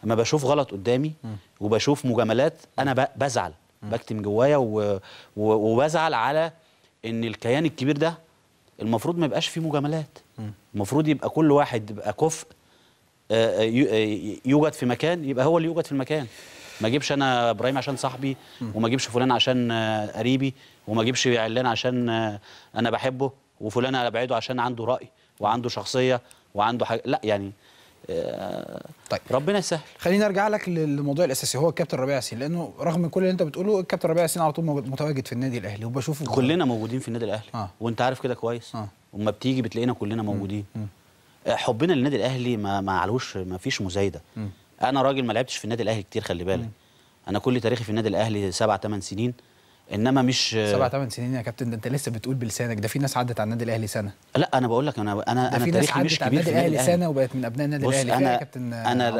اما بشوف غلط قدامي وبشوف مجاملات انا بزعل، بكتم جوايا وبزعل على ان الكيان الكبير ده المفروض ما يبقاش فيه مجاملات. المفروض يبقى كل واحد يبقى كفء يوجد في مكان، يبقى هو اللي يوجد في المكان. ما اجيبش انا ابراهيم عشان صاحبي، وما اجيبش فلان عشان قريبي، وما اجيبش علان عشان انا بحبه، وفلان ابعده عشان عنده راي وعنده شخصيه وعنده حاجه. لا يعني طيب ربنا يسهل. خليني ارجع لك للموضوع الاساسي، هو الكابتن ربيع ياسين، لانه رغم كل اللي انت بتقوله الكابتن ربيع ياسين على طول متواجد في النادي الاهلي وبشوفه كلنا موجودين في النادي الاهلي. وانت عارف كده كويس. وما بتيجي بتلاقينا كلنا موجودين. حبنا للنادي الاهلي ما علوش، ما فيش مزايده. انا راجل ما لعبتش في النادي الاهلي كتير، خلي بالك. انا كل تاريخي في النادي الاهلي 7 8 سنين، انما مش 7 8 سنين يا كابتن. ده انت لسه بتقول بلسانك، ده في ناس عدت على النادي الاهلي سنه. لا انا بقول لك انا تاريخي مش كبير في النادي الاهلي سنه وبقت من ابناء النادي الاهلي. انا يا كابتن انا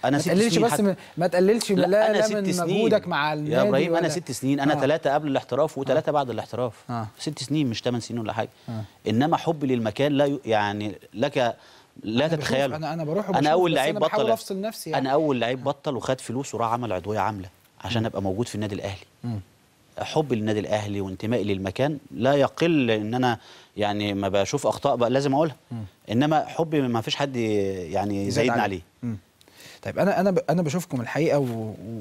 ما تقللش بس ما تقللش لا من مجهودك مع النادي يا ابراهيم. انا 6 سنين، انا 3 قبل الاحتراف و3 بعد الاحتراف. 6 سنين مش 8 سنين ولا حاجه. انما حبي للمكان لا يعني لك لا تتخيل. انا بروح انا اول لعيب بطل، بحاول افصل نفسي يعني. انا اول لعيب بطل وخد فلوس وراح عمل عضويه عامله عشان ابقى موجود في النادي الاهلي. حبي للنادي الاهلي وانتمائي للمكان لا يقل ان انا يعني ما بشوف اخطاء بقى لازم اقولها. انما حبي ما فيش حد يعني يزايدنا عليه. طيب انا بشوفكم الحقيقه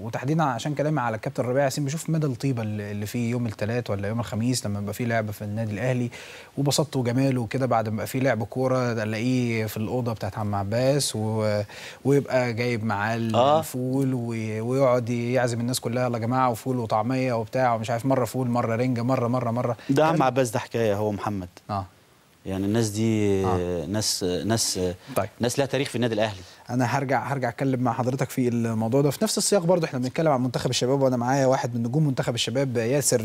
وتحديدا عشان كلامي على الكابتن ربيع ياسين، بشوف مدى الطيبه اللي فيه يوم الثلاث ولا يوم الخميس لما يبقى فيه لعب في النادي الاهلي، وبسطته وجماله وكده. بعد ما يبقى فيه لعب كوره الاقيه في الاوضه بتاعت عم عباس ويبقى جايب معاه الفول ويقعد يعزم الناس كلها، يلا يا جماعه وفول وطعميه وبتاع ومش عارف، مره فول مره رنجه مره ده عم عباس ده حكايه، هو محمد. يعني الناس دي طيب. ناس لها تاريخ في النادي الاهلي. انا هرجع اتكلم مع حضرتك في الموضوع ده في نفس السياق برضه. احنا بنتكلم عن منتخب الشباب وانا معايا واحد من نجوم منتخب الشباب، ياسر